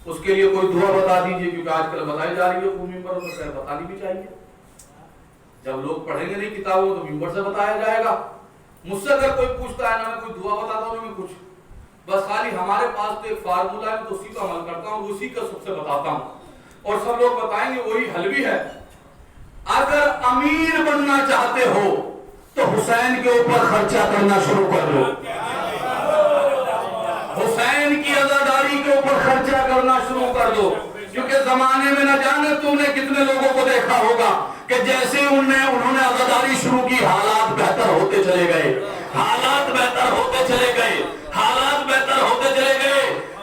اس کے لیے کوئی دعا بتا دیجئے، کیونکہ آج کل بتائی جا رہی ہے قومی پر، تو خیر بتانی بھی چاہیے. جب لوگ پڑھیں گے نہیں کتابوں تو ممبر سے بتایا جائے گا. مجھ سے اگر کوئی پوچھتا ہے نا میں کوئی دعا بتاتا ہوں میں کچھ، بس خالی ہمارے پاس تو ایک فارمولا ہے تو اسی کو عمل کرتا ہوں، اسی کا سب سے بتاتا ہوں اور سب لوگ بتائیں گے وہی حل بھی ہے. اگر امیر بننا چاہتے ہو تو حسین کے اوپر خرچہ کرنا شروع کر دو، حسین کی عزاداری کے اوپر خرچہ کرنا شروع کر دو. کیونکہ زمانے میں نہ جانے تم نے کتنے لوگوں کو دیکھا ہوگا کہ جیسے انہوں نے عزاداری شروع کی حالات بہتر ہوتے چلے گئے، حالات بہتر ہوتے چلے گئے، حالات بہتر ہوتے چلے گئے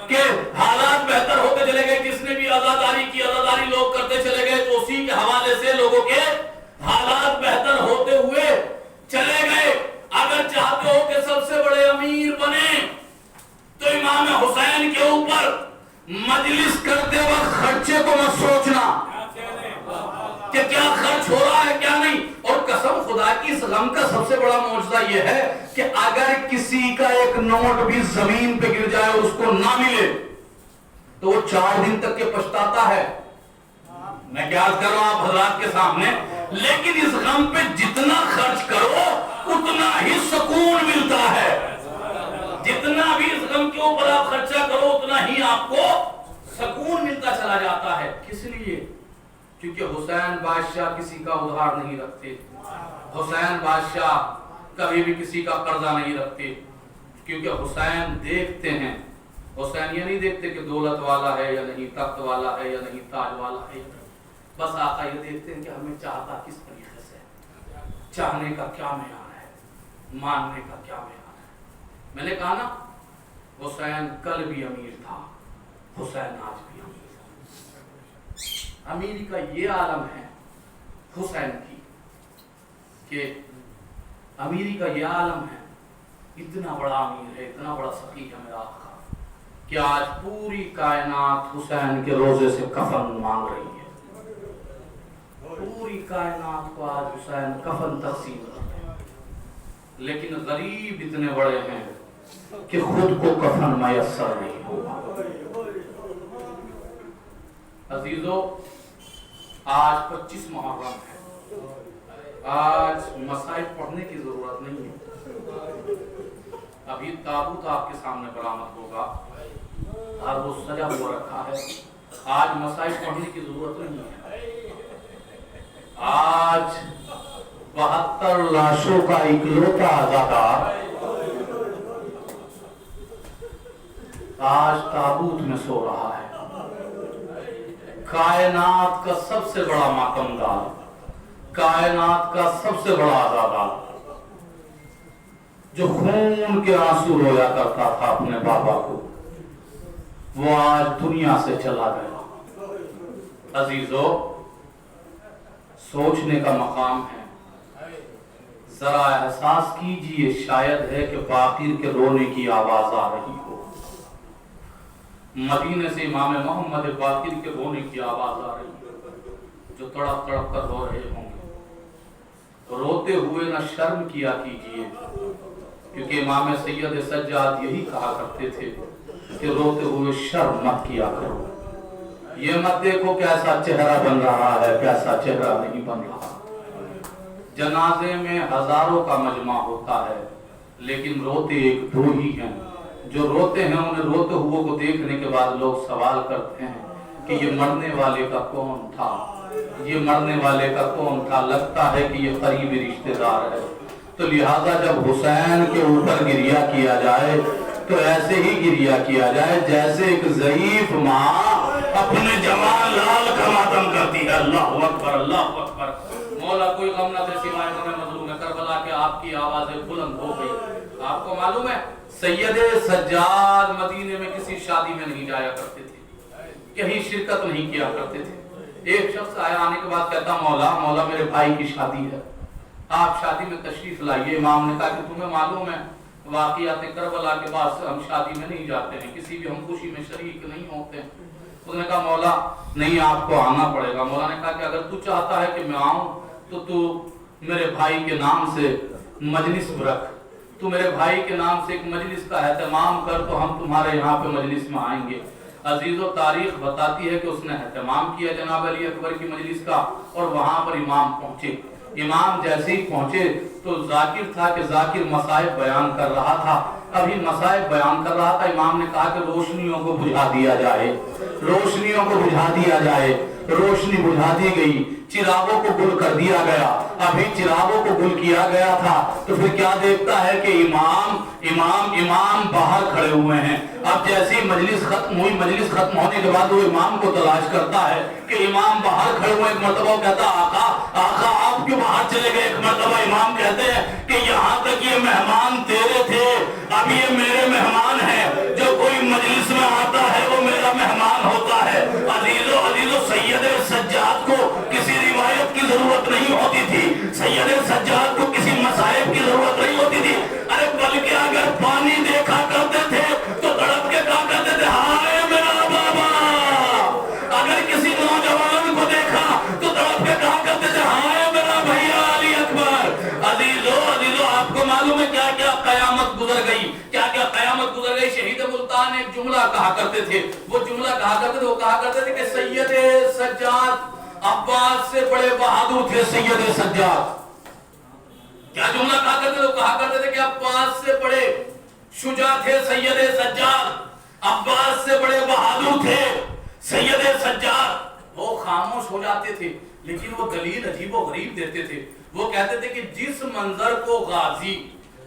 کہ حالات بہتر ہوتے چلے گئے. جس نے بھی عزاداری کی عزاداری لوگ کرتے چلے گئے تو اسی کے حوالے سے لوگوں کے حالات بہتر ہوتے ہوئے چلے گئے. اگر چاہتے ہو کہ سب سے بڑے امیر بنے تو امام حسین کے اوپر مجلس کرتے وقت خرچے کو مت سوچنا کہ کیا خرچ ہو رہا ہے کیا نہیں. اور قسم خدا کی اس غم کا سب سے بڑا معجزہ یہ ہے کہ اگر کسی کا ایک نوٹ بھی زمین پہ گر جائے اور اس کو نہ ملے تو وہ 4 دن تک کے پچھتاتا ہے. میں کیا کر رہا ہوں آپ حضرات کے سامنے، لیکن اس غم پہ جتنا خرچ کرو اتنا ہی سکون ملتا ہے. جتنا بھی اس غم کے اوپر آپ خرچہ کرو اتنا ہی آپ کو سکون ملتا چلا جاتا ہے. کس لیے؟ کیونکہ حسین بادشاہ کسی کا ادھار نہیں رکھتے، حسین بادشاہ کبھی بھی کسی کا قرضہ نہیں رکھتے، کیونکہ حسین دیکھتے ہیں حسین یہ نہیں دیکھتے کہ دولت والا ہے یا نہیں، تخت والا ہے یا نہیں، تاج والا ہے یا نہیں، بس آقا یہ دیکھتے ہیں کہ ہمیں چاہتا کس طریقے سے، چاہنے کا کیا معیار ہے، ماننے کا کیا معیار ہے۔ میں نے کہا نا حسین کل بھی امیر تھا، حسین آج بھی امیر ہے۔ امیری کا یہ عالم ہے حسین کی کہ امیری کا یہ عالم ہے، اتنا بڑا امیر ہے، اتنا بڑا سخی ہے میرا آقا کہ آج پوری کائنات حسین کے روزے سے کفن مانگ رہی ہے، پوری کائنات کو آج حسین کفن تقسیم کرتے ہیں، لیکن غریب اتنے بڑے ہیں کہ خود کو کفن میسر نہیں ہوگا۔ عزیزو آج 25 محرم ہے، آج مصائب پڑھنے کی ضرورت نہیں ہے، ابھی تابوت آپ کے سامنے برآمد ہوگا اور وہ سجا ہوا رکھا ہے، آج مصائب پڑھنے کی ضرورت نہیں ہے۔ آج 72 لاشوں کا اکلوتا عزادار آج تابوت میں سو رہا ہے، کائنات کا سب سے بڑا ماتمدار، کائنات کا سب سے بڑا عزادار جو خون کے آنسو رویا کرتا تھا اپنے بابا کو، وہ آج دنیا سے چلا گیا۔ عزیزو سوچنے کا مقام ہے، ذرا احساس کیجئے، شاید ہے کہ باقر کے رونے کی آواز آ رہی ہو، مدینے سے امام محمد باقر کے رونے کی آواز آ رہی ہے، جو تڑپ تڑپ کر رو رہے ہوں گے۔ روتے ہوئے نہ شرم کیا کیجئے، کیونکہ امام سید سجاد یہی کہا کرتے تھے کہ روتے ہوئے شرم مت کیا کرو، یہ مت دیکھو کیسا چہرہ بن رہا ہے، کیسا چہرہ نہیں بن رہا۔ جنازے میں ہزاروں کا مجمع ہوتا ہے، لیکن روتے ایک دو ہی ہیں، جو روتے ہیں انہیں روتے ہوئے کو دیکھنے کے بعد لوگ سوال کرتے ہیں کہ یہ مرنے والے کا کون تھا، یہ مرنے والے کا کون تھا، لگتا ہے کہ یہ قریبی رشتہ دار ہے۔ تو لہذا جب حسین کے اوپر گریہ کیا جائے تو ایسے ہی گریہ کیا جائے جیسے ایک ضعیف ماں اپنے جوان لال کا ماتم کرتی ہے۔ اللہ اکبر، اللہ اکبر۔ مولا کوئی غم نہ دے سوائے غم مظلوم ہے، کربلا کے آپ کی آوازیں بلند ہو گئی۔ آپ کو معلوم ہے سید سجاد مدینے میں کسی شادی میں نہیں جایا کرتے تھے، کہیں شرکت نہیں کیا کرتے تھے۔ ایک شخص آیا، آنے کے بعد کہتا مولا میرے بھائی کی شادی ہے، آپ شادی میں تشریف لائیے۔ امام نے کہا کہ تمہیں معلوم ہے واقعات کربلا کے بعد ہم شادی میں نہیں جاتے ہیں، کسی بھی ہم خوشی میں شریک نہیں ہوتے ہیں۔ اس نے کہا مولا نہیں، آپ کو آنا پڑے گا۔ مولا نے کہا کہ اگر تو چاہتا ہے کہ میں آؤں تو میرے بھائی کے نام سے مجلس رکھ، تو میرے بھائی کے نام سے ایک مجلس کا اہتمام کر، تو ہم تمہارے یہاں پہ مجلس میں آئیں گے۔ عزیزو تاریخ بتاتی ہے کہ اس نے اہتمام کیا جناب علی اکبر کی مجلس کا، اور وہاں پر امام پہنچے۔ امام جیسے ہی پہنچے تو ذاکر تھا کہ ذاکر مصائب بیان کر رہا تھا، ابھی مصائب بیان کر رہا تھا۔ امام نے کہا کہ روشنیوں کو بجھا دیا جائے، روشنیوں کو بجھا دیا جائے۔ روشنی بجھا دی گئی، چراغوں کو گل کر دیا گیا۔ ابھی چراغوں کو گل کیا گیا تھا تو پھر کیا دیکھتا ہے کہ امام باہر کھڑے ہوئے ہیں۔ اب جیسی مجلس ختم ہوئی، مجلس ختم ہونے کے بعد وہ امام کو تلاش کرتا ہے کہ امام باہر کھڑے ہوئے۔ ایک مرتبہ کہتا آقا آپ کیوں باہر چلے گئے؟ ایک مرتبہ امام کہتے ہیں کہ یہاں تک یہ مہمان تیرے تھے، اب یہ میرے مہمان ہیں، جو کوئی مجلس میں آتا ہے وہ میرا مہمان ہوتا ہے۔ عزیزو سید سجاد کو کسی روایت کی ضرورت نہیں ہوتی تھی، سید سجاد کو کسی مصائب کی ضرورت نہیں ہوتی تھی، ارے بلکہ اگر پانی دیکھا کرتے تھے تو تڑپ کے کہا کرتے تھے ہائے میرا بابا۔ اگر کسی نوجوان کو دیکھا تو تڑپ کے کہا کرتے تھے ہائے میرا بھیا علی اکبر۔ عزیزو آپ کو معلوم ہے کیا کیا قیامت گزر گئی، کیا کیا قیامت گزر گئی۔ شہید ملتان ایک جملہ کہا کرتے تھے، وہ جملہ کہا کرتے تھے، وہ کہا کرتے تھے کہ سید سجاد عباس سے بڑے بہادر تھے۔ سید سجاد کیا جملہ کہا کرتے تھے؟ وہ کہا کرتے تھے کہ عباس سے بڑے شجاع تھے سید سجاد، عباس سے بڑے بہادر تھے سید سجاد۔ وہ خاموش ہو جاتے تھے لیکن وہ دلیل عجیب و غریب دیتے تھے۔ وہ کہتے تھے کہ جس منظر کو غازی،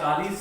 40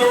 2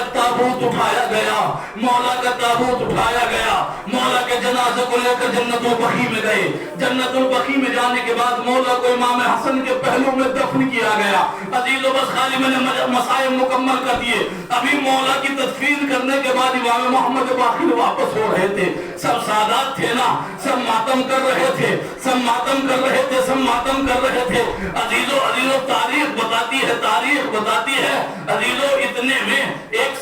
کا تابوت اٹھایا گیا، مولا کا تابوت اٹھایا گیا، مولا کے جنازے کو لے کر جنت البقیع میں گئے۔ جنت البقیع میں جانے کے بعد مولا کو امام حسن کے پہلو میں دفن کیا گیا۔ عزیزو بس خالی میں نے مسائل مکمل کر دیے، ابھی مولا کی تدفین کرنے کے بعد امام محمد باقر واپس ہو رہے تھے، سب سادات تھے نا، سب ماتم کر رہے تھے، سب ماتم کر رہے تھے، سب ماتم کر رہے تھے۔ عزیزو تاریخ بتاتی ہے، تاریخ بتاتی ہے عزیزو، اتنے میں ایک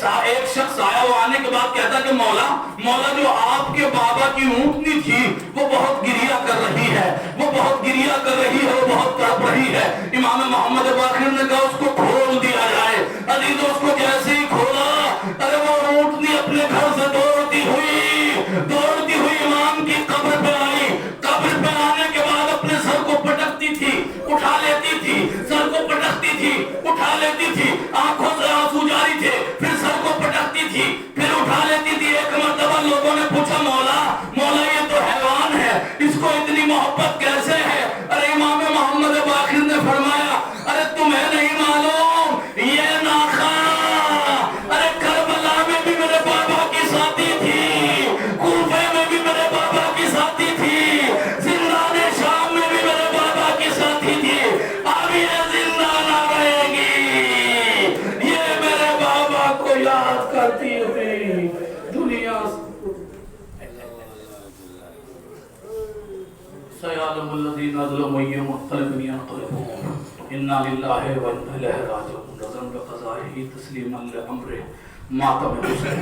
شخص آیا، وہ آنے کے بعد کہتا کہ مولا جو آپ کے بابا کی اونٹنی تھی وہ بہت گریہ کر رہی ہے، وہ بہت گریہ کر رہی ہے، وہ بہت تڑپ رہی ہے۔ امام محمد باقر نے کہا اس کو کھول دیا جائے۔ عزیزو اس کو جیسے ہی کھولا، ارے وہ اونٹنی اپنے گھر سے دوڑتی ہوئی امام کی قبر پہ آئی۔ قبر پہ آنے کے بعد اپنے سر کو پٹکتی تھی، اٹھا لیتی تھی، سر کو پٹکتی تھی، اٹھا لیتی تھی، آنکھوں سے آنسو جاری تھے، پھر سر کو پٹکتی تھی، پھر اٹھا لیتی تھی۔ ایک مرتبہ لوگوں نے پوچھا مولا یہ تو حیوان ہے، اس کو اتنی محبت کیسے ہے؟ ارے امام محمد باقر نے فرمایا ارے تمہیں نہیں معلوم، یہ ناخا ارے کربلا میں بھی میرے بابا کی ساتھی تھی، کوفے میں بھی میرے بابا کی ساتھی تھی، زندان شام میں بھی میرے بابا کی ساتھی تھی، اب یہ زندہ نہ رہے گی، یہ میرے بابا کو یاد کرتی ہوئی دنیا سيعلم الذين ظلموا يوم القيامة ينقلبون إنا لله وإنا إليه راجعون رضا بقضائه تسليما لأمره ماتم حسين